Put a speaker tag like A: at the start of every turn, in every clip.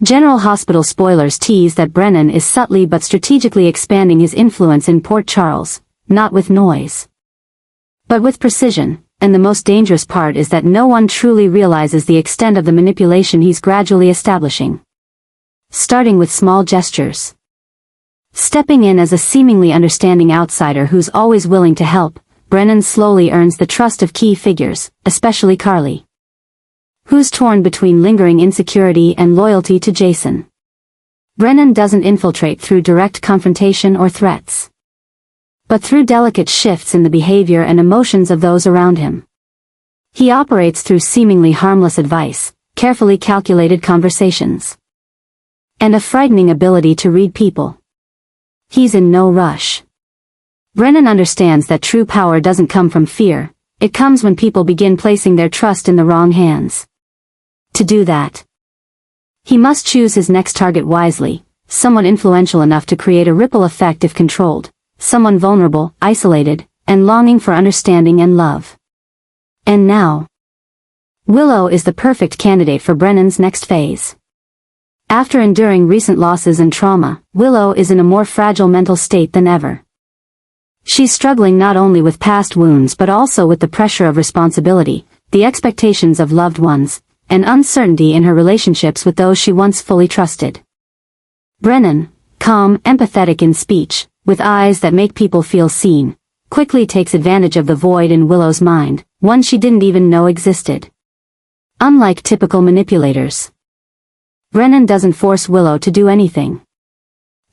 A: General Hospital spoilers tease that Brennan is subtly but strategically expanding his influence in Port Charles, not with noise, but with precision, and the most dangerous part is that no one truly realizes the extent of the manipulation he's gradually establishing. Starting with small gestures. Stepping in as a seemingly understanding outsider who's always willing to help, Brennan slowly earns the trust of key figures, especially Carly, who's torn between lingering insecurity and loyalty to Jason. Brennan doesn't infiltrate through direct confrontation or threats, but through delicate shifts in the behavior and emotions of those around him. He operates through seemingly harmless advice, carefully calculated conversations, and a frightening ability to read people. He's in no rush. Brennan understands that true power doesn't come from fear, it comes when people begin placing their trust in the wrong hands. To do that, he must choose his next target wisely, someone influential enough to create a ripple effect if controlled, someone vulnerable, isolated, and longing for understanding and love. And now, Willow is the perfect candidate for Brennan's next phase. After enduring recent losses and trauma, Willow is in a more fragile mental state than ever. She's struggling not only with past wounds but also with the pressure of responsibility, the expectations of loved ones, and uncertainty in her relationships with those she once fully trusted. Brennan, calm, empathetic in speech, with eyes that make people feel seen, quickly takes advantage of the void in Willow's mind, one she didn't even know existed. Unlike typical manipulators, Brennan doesn't force Willow to do anything.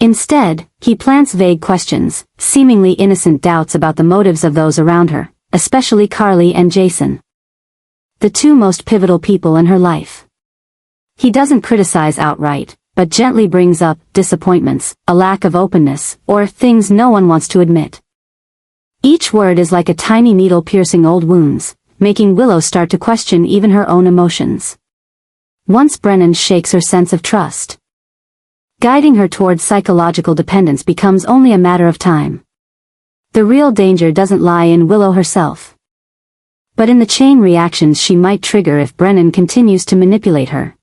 A: Instead, he plants vague questions, seemingly innocent doubts about the motives of those around her, especially Carly and Jason, the two most pivotal people in her life. He doesn't criticize outright, but gently brings up disappointments, a lack of openness, or things no one wants to admit. Each word is like a tiny needle piercing old wounds, making Willow start to question even her own emotions. Once Brennan shakes her sense of trust, guiding her towards psychological dependence becomes only a matter of time. The real danger doesn't lie in Willow herself, but in the chain reactions she might trigger if Brennan continues to manipulate her.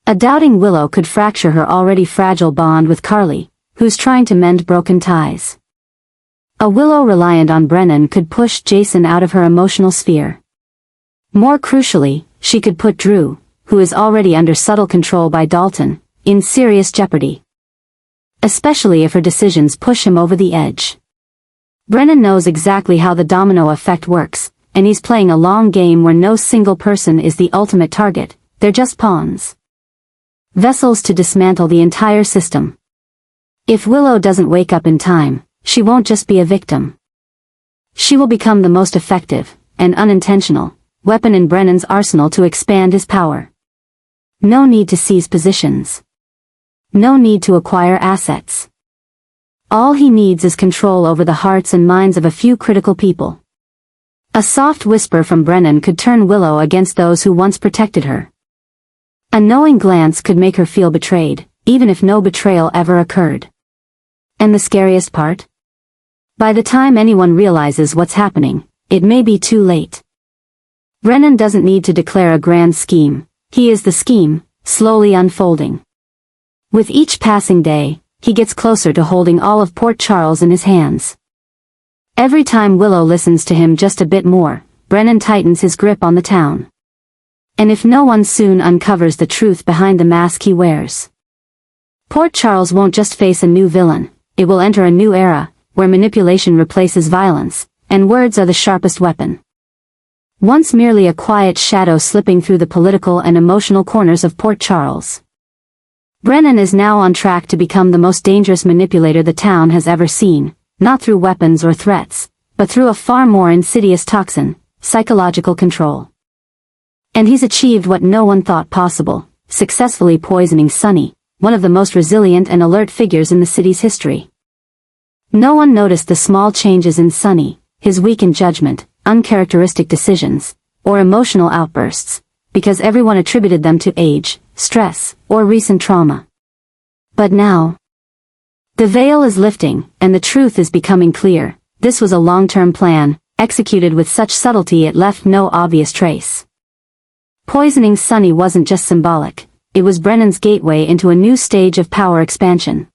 A: A doubting Willow could fracture her already fragile bond with Carly, who's trying to mend broken ties. A Willow reliant on Brennan could push Jason out of her emotional sphere. More crucially, she could put Drew, who is already under subtle control by Dalton, in serious jeopardy, especially if her decisions push him over the edge. Brennan knows exactly how the domino effect works, and he's playing a long game where no single person is the ultimate target, they're just pawns. Vessels to dismantle the entire system. If Willow doesn't wake up in time, she won't just be a victim. She will become the most effective, and unintentional, weapon in Brennan's arsenal to expand his power. No need to seize positions. No need to acquire assets. All he needs is control over the hearts and minds of a few critical people. A soft whisper from Brennan could turn Willow against those who once protected her. A knowing glance could make her feel betrayed, even if no betrayal ever occurred. And the scariest part? By the time anyone realizes what's happening, it may be too late. Brennan doesn't need to declare a grand scheme, he is the scheme, slowly unfolding. With each passing day, he gets closer to holding all of Port Charles in his hands. Every time Willow listens to him just a bit more, Brennan tightens his grip on the town. And if no one soon uncovers the truth behind the mask he wears, Port Charles won't just face a new villain, it will enter a new era, where manipulation replaces violence, and words are the sharpest weapon. Once merely a quiet shadow slipping through the political and emotional corners of Port Charles, Brennan is now on track to become the most dangerous manipulator the town has ever seen, not through weapons or threats, but through a far more insidious toxin, psychological control. And he's achieved what no one thought possible, successfully poisoning Sonny, one of the most resilient and alert figures in the city's history. No one noticed the small changes in Sonny, his weakened judgment, uncharacteristic decisions, or emotional outbursts, because everyone attributed them to age, stress, or recent trauma. But now, the veil is lifting, and the truth is becoming clear. This was a long-term plan, executed with such subtlety it left no obvious trace. Poisoning Sonny wasn't just symbolic, it was Brennan's gateway into a new stage of power expansion.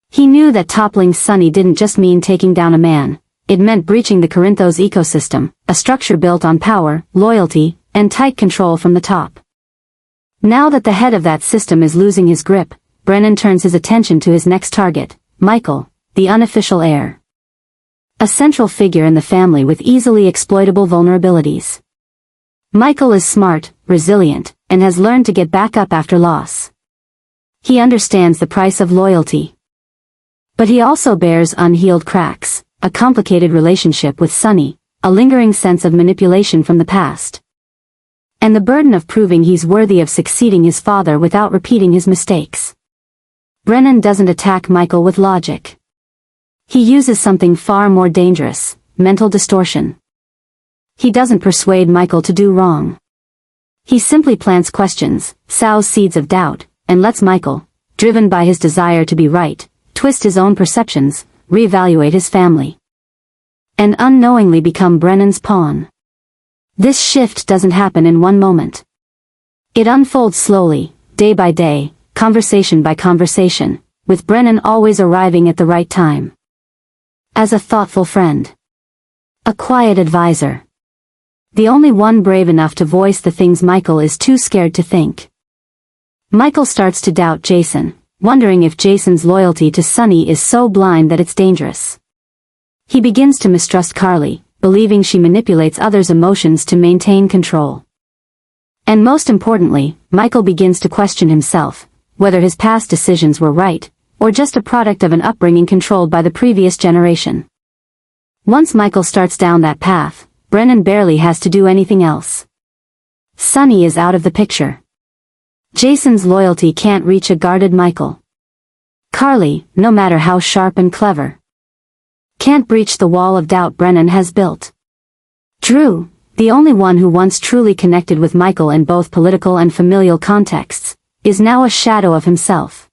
A: He knew that toppling Sunny didn't just mean taking down a man, it meant breaching the Corinthos ecosystem, a structure built on power, loyalty, and tight control from the top. Now that the head of that system is losing his grip, Brennan turns his attention to his next target, Michael, the unofficial heir. A central figure in the family with easily exploitable vulnerabilities. Michael is smart, resilient, and has learned to get back up after loss. He understands the price of loyalty. But he also bears unhealed cracks, a complicated relationship with Sunny, a lingering sense of manipulation from the past. And the burden of proving he's worthy of succeeding his father without repeating his mistakes. Brennan doesn't attack Michael with logic. He uses something far more dangerous, mental distortion. He doesn't persuade Michael to do wrong. He simply plants questions, sows seeds of doubt, and lets Michael, driven by his desire to be right, twist his own perceptions, reevaluate his family. And unknowingly become Brennan's pawn. This shift doesn't happen in one moment. It unfolds slowly, day by day, conversation by conversation, with Brennan always arriving at the right time. As a thoughtful friend. A quiet advisor. The only one brave enough to voice the things Michael is too scared to think. Michael starts to doubt Jason, wondering if Jason's loyalty to Sunny is so blind that it's dangerous. He begins to mistrust Carly, believing she manipulates others' emotions to maintain control. And most importantly, Michael begins to question himself, whether his past decisions were right, or just a product of an upbringing controlled by the previous generation. Once Michael starts down that path, Brennan barely has to do anything else. Sunny is out of the picture. Jason's loyalty can't reach a guarded Michael. Carly, no matter how sharp and clever, can't breach the wall of doubt Brennan has built. Drew, the only one who once truly connected with Michael in both political and familial contexts, is now a shadow of himself.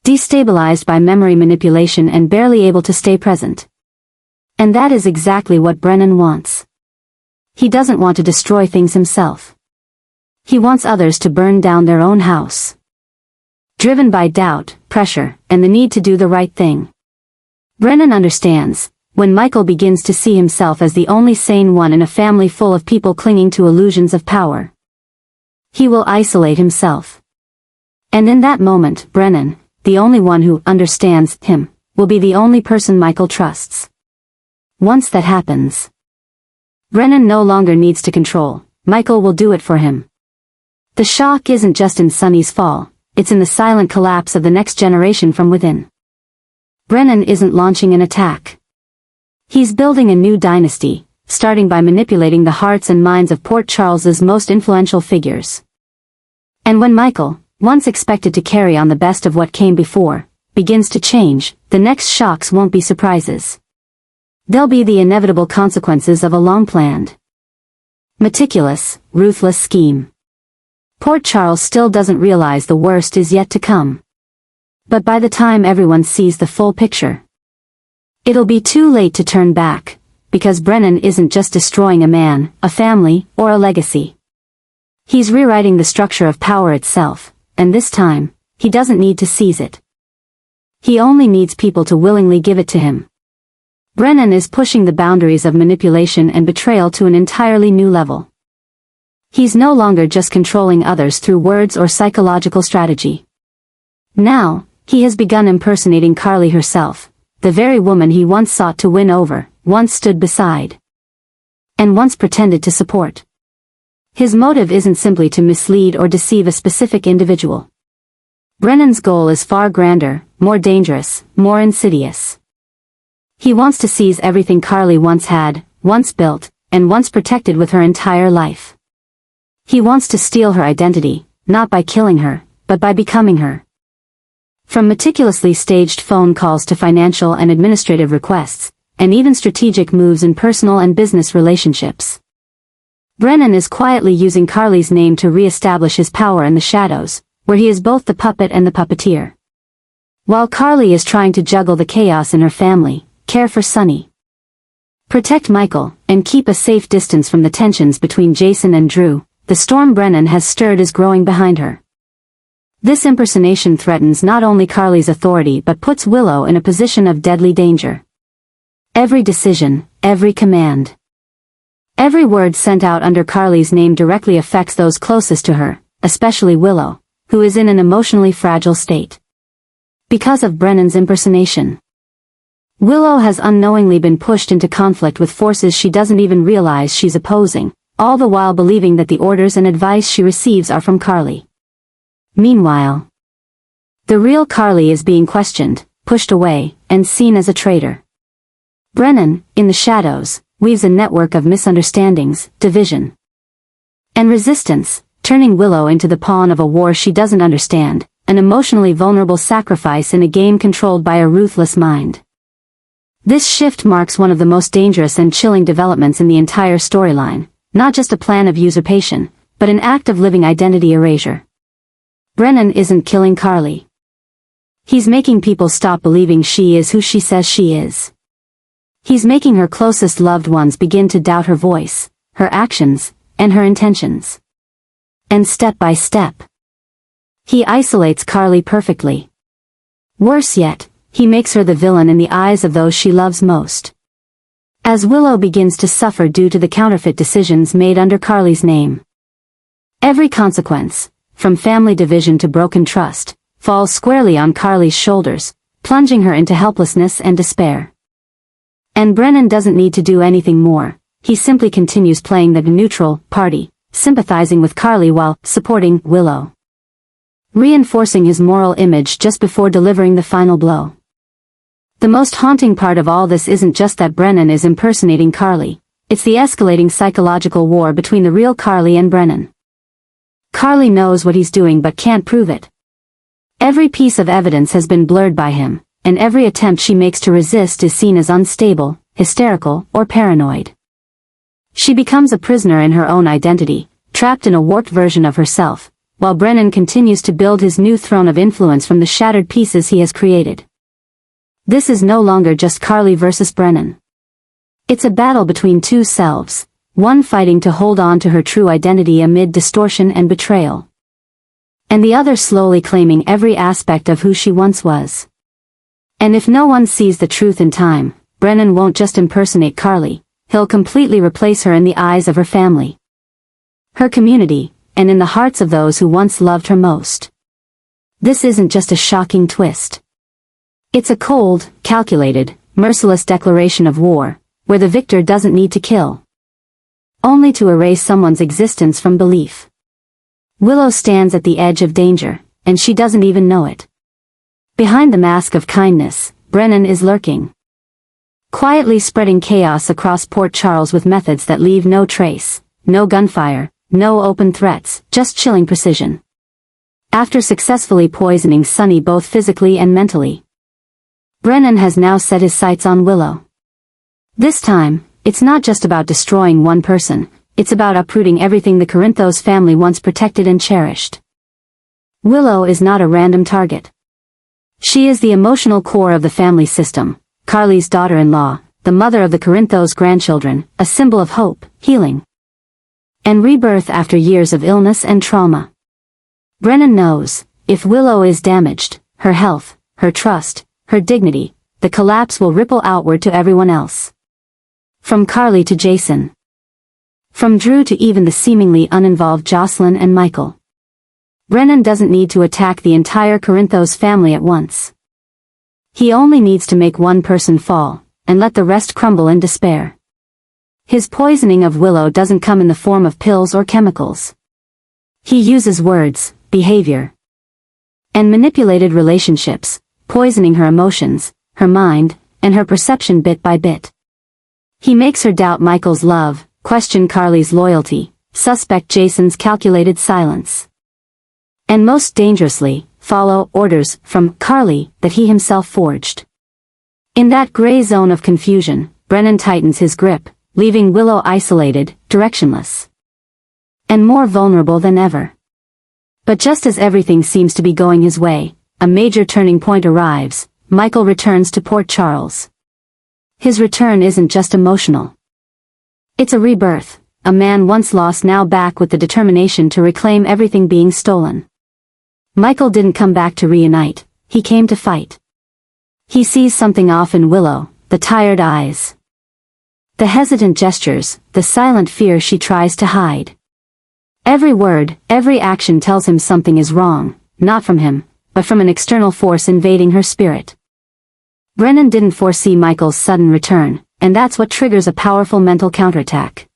A: Destabilized by memory manipulation and barely able to stay present. And that is exactly what Brennan wants. He doesn't want to destroy things himself. He wants others to burn down their own house. Driven by doubt, pressure, and the need to do the right thing. Brennan understands, when Michael begins to see himself as the only sane one in a family full of people clinging to illusions of power. He will isolate himself. And in that moment, Brennan, the only one who understands him, will be the only person Michael trusts. Once that happens, Brennan no longer needs to control, Michael will do it for him. The shock isn't just in Sunny's fall, it's in the silent collapse of the next generation from within. Brennan isn't launching an attack. He's building a new dynasty, starting by manipulating the hearts and minds of Port Charles's most influential figures. And when Michael, once expected to carry on the best of what came before, begins to change, the next shocks won't be surprises. They'll be the inevitable consequences of a long-planned, meticulous, ruthless scheme. Port Charles still doesn't realize the worst is yet to come. But by the time everyone sees the full picture, it'll be too late to turn back, because Brennan isn't just destroying a man, a family, or a legacy. He's rewriting the structure of power itself, and this time, he doesn't need to seize it. He only needs people to willingly give it to him. Brennan is pushing the boundaries of manipulation and betrayal to an entirely new level. He's no longer just controlling others through words or psychological strategy. Now, he has begun impersonating Carly herself, the very woman he once sought to win over, once stood beside, and once pretended to support. His motive isn't simply to mislead or deceive a specific individual. Brennan's goal is far grander, more dangerous, more insidious. He wants to seize everything Carly once had, once built, and once protected with her entire life. He wants to steal her identity, not by killing her, but by becoming her. From meticulously staged phone calls to financial and administrative requests, and even strategic moves in personal and business relationships. Brennan is quietly using Carly's name to re-establish his power in the shadows, where he is both the puppet and the puppeteer. While Carly is trying to juggle the chaos in her family, care for Sunny, protect Michael, and keep a safe distance from the tensions between Jason and Drew, the storm Brennan has stirred is growing behind her. This impersonation threatens not only Carly's authority but puts Willow in a position of deadly danger. Every decision, every command, every word sent out under Carly's name directly affects those closest to her, especially Willow, who is in an emotionally fragile state. Because of Brennan's impersonation, Willow has unknowingly been pushed into conflict with forces she doesn't even realize she's opposing, all the while believing that the orders and advice she receives are from Carly. Meanwhile, the real Carly is being questioned, pushed away, and seen as a traitor. Brennan, in the shadows, weaves a network of misunderstandings, division, and resistance, turning Willow into the pawn of a war she doesn't understand, an emotionally vulnerable sacrifice in a game controlled by a ruthless mind. This shift marks one of the most dangerous and chilling developments in the entire storyline, not just a plan of usurpation, but an act of living identity erasure. Brennan isn't killing Carly. He's making people stop believing she is who she says she is. He's making her closest loved ones begin to doubt her voice, her actions, and her intentions. And step by step, he isolates Carly perfectly. Worse yet, he makes her the villain in the eyes of those she loves most. As Willow begins to suffer due to the counterfeit decisions made under Carly's name, every consequence, from family division to broken trust, falls squarely on Carly's shoulders, plunging her into helplessness and despair. And Brennan doesn't need to do anything more, he simply continues playing the neutral party, sympathizing with Carly while supporting Willow, reinforcing his moral image just before delivering the final blow. The most haunting part of all this isn't just that Brennan is impersonating Carly, it's the escalating psychological war between the real Carly and Brennan. Carly knows what he's doing but can't prove it. Every piece of evidence has been blurred by him, and every attempt she makes to resist is seen as unstable, hysterical, or paranoid. She becomes a prisoner in her own identity, trapped in a warped version of herself, while Brennan continues to build his new throne of influence from the shattered pieces he has created. This is no longer just Carly versus Brennan. It's a battle between two selves, one fighting to hold on to her true identity amid distortion and betrayal, and the other slowly claiming every aspect of who she once was. And if no one sees the truth in time, Brennan won't just impersonate Carly, he'll completely replace her in the eyes of her family, her community, and in the hearts of those who once loved her most. This isn't just a shocking twist. It's a cold, calculated, merciless declaration of war, where the victor doesn't need to kill, only to erase someone's existence from belief. Willow stands at the edge of danger, and she doesn't even know it. Behind the mask of kindness, Brennan is lurking, quietly spreading chaos across Port Charles with methods that leave no trace, no gunfire, no open threats, just chilling precision. After successfully poisoning Sunny both physically and mentally, Brennan has now set his sights on Willow. This time, it's not just about destroying one person, it's about uprooting everything the Corinthos family once protected and cherished. Willow is not a random target. She is the emotional core of the family system, Carly's daughter-in-law, the mother of the Corinthos grandchildren, a symbol of hope, healing, and rebirth after years of illness and trauma. Brennan knows, if Willow is damaged, her health, her trust, her dignity, the collapse will ripple outward to everyone else. From Carly to Jason, from Drew to even the seemingly uninvolved Jocelyn and Michael. Brennan doesn't need to attack the entire Corinthos family at once. He only needs to make one person fall, and let the rest crumble in despair. His poisoning of Willow doesn't come in the form of pills or chemicals. He uses words, behavior, and manipulated relationships, poisoning her emotions, her mind, and her perception bit by bit. He makes her doubt Michael's love, question Carly's loyalty, suspect Jason's calculated silence, and most dangerously, follow orders from Carly that he himself forged. In that gray zone of confusion, Brennan tightens his grip, leaving Willow isolated, directionless, and more vulnerable than ever. But just as everything seems to be going his way, a major turning point arrives. Michael returns to Port Charles. His return isn't just emotional. It's a rebirth, a man once lost now back with the determination to reclaim everything being stolen. Michael didn't come back to reunite, he came to fight. He sees something off in Willow, the tired eyes, the hesitant gestures, the silent fear she tries to hide. Every word, every action tells him something is wrong, not from him, but from an external force invading her spirit. Brennan didn't foresee Michael's sudden return, and that's what triggers a powerful mental counterattack.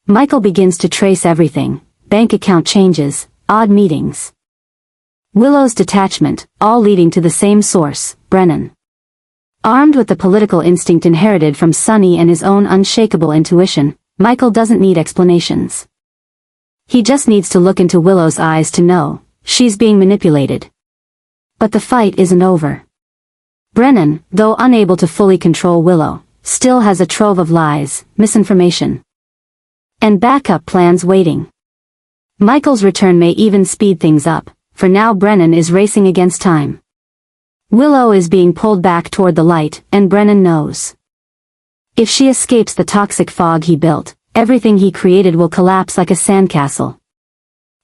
A: Michael begins to trace everything, bank account changes, odd meetings, Willow's detachment, all leading to the same source, Brennan. Armed with the political instinct inherited from Sonny and his own unshakable intuition, Michael doesn't need explanations. He just needs to look into Willow's eyes to know, she's being manipulated. But the fight isn't over. Brennan, though unable to fully control Willow, still has a trove of lies, misinformation, and backup plans waiting. Michael's return may even speed things up, for now Brennan is racing against time. Willow is being pulled back toward the light, and Brennan knows. If she escapes the toxic fog he built, everything he created will collapse like a sandcastle.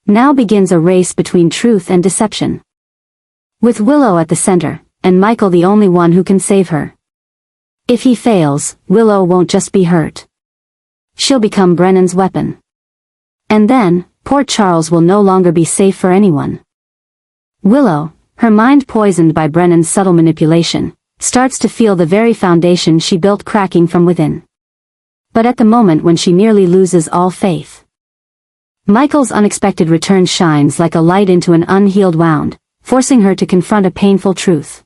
A: Now begins a race between truth and deception, with Willow at the center, and Michael the only one who can save her. If he fails, Willow won't just be hurt. She'll become Brennan's weapon. And then, Port Charles will no longer be safe for anyone. Willow, her mind poisoned by Brennan's subtle manipulation, starts to feel the very foundation she built cracking from within. But at the moment when she nearly loses all faith, Michael's unexpected return shines like a light into an unhealed wound, forcing her to confront a painful truth.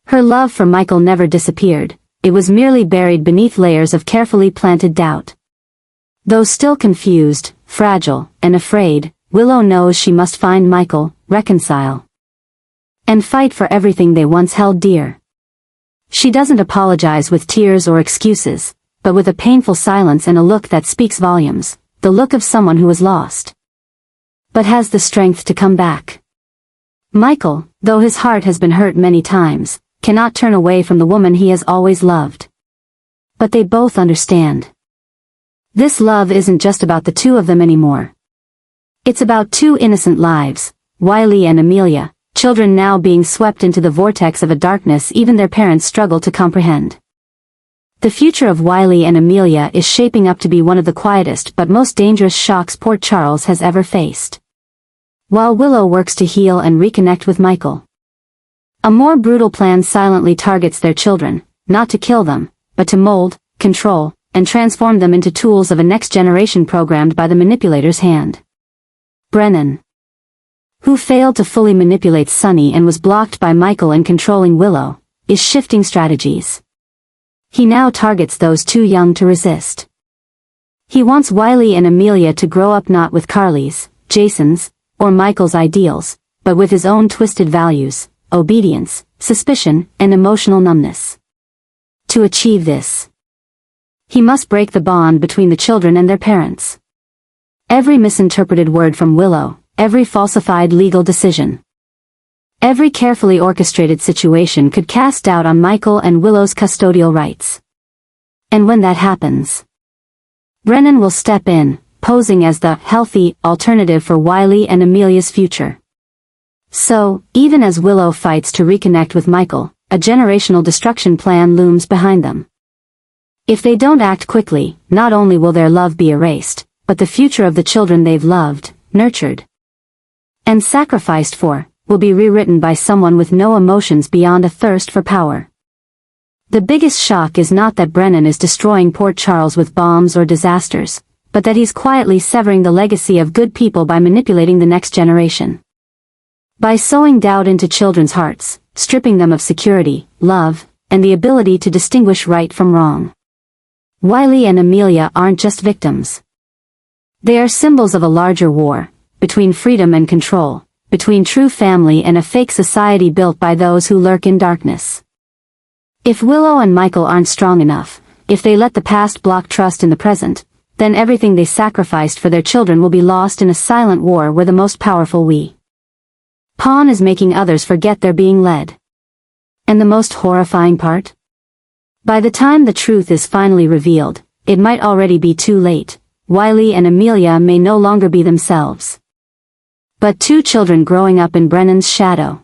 A: Her love for Michael never disappeared, it was merely buried beneath layers of carefully planted doubt. Though still confused, fragile, and afraid, Willow knows she must find Michael, reconcile, and fight for everything they once held dear. She doesn't apologize with tears or excuses, but with a painful silence and a look that speaks volumes, the look of someone who is lost, but has the strength to come back. Michael, though his heart has been hurt many times, cannot turn away from the woman he has always loved. But they both understand. This love isn't just about the two of them anymore. It's about two innocent lives, Wiley and Amelia, children now being swept into the vortex of a darkness even their parents struggle to comprehend. The future of Wiley and Amelia is shaping up to be one of the quietest but most dangerous shocks Port Charles has ever faced. While Willow works to heal and reconnect with Michael, a more brutal plan silently targets their children, not to kill them, but to mold, control, and transform them into tools of a next generation programmed by the manipulator's hand. Brennan, who failed to fully manipulate Sonny and was blocked by Michael in controlling Willow, is shifting strategies. He now targets those too young to resist. He wants Wiley and Amelia to grow up not with Carly's, Jason's, or Michael's ideals, but with his own twisted values, obedience, suspicion, and emotional numbness. To achieve this, he must break the bond between the children and their parents. Every misinterpreted word from Willow, every falsified legal decision, every carefully orchestrated situation could cast doubt on Michael and Willow's custodial rights. And when that happens, Brennan will step in, posing as the healthy alternative for Wiley and Amelia's future. So, even as Willow fights to reconnect with Michael, a generational destruction plan looms behind them. If they don't act quickly, not only will their love be erased, but the future of the children they've loved, nurtured, and sacrificed for, will be rewritten by someone with no emotions beyond a thirst for power. The biggest shock is not that Brennan is destroying Port Charles with bombs or disasters, but that he's quietly severing the legacy of good people by manipulating the next generation. By sowing doubt into children's hearts, stripping them of security, love, and the ability to distinguish right from wrong. Wiley and Amelia aren't just victims. They are symbols of a larger war, between freedom and control, between true family and a fake society built by those who lurk in darkness. If Willow and Michael aren't strong enough, if they let the past block trust in the present, then everything they sacrificed for their children will be lost in a silent war where the most powerful pawn is making others forget they're being led. And the most horrifying part? By the time the truth is finally revealed, it might already be too late. Wiley and Amelia may no longer be themselves. but 2 children growing up in Brennan's shadow.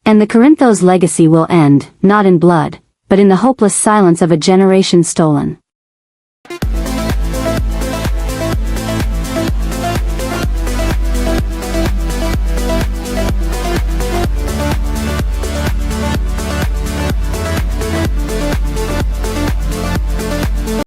A: And the Corinthos legacy will end, not in blood, but in the hopeless silence of a generation stolen.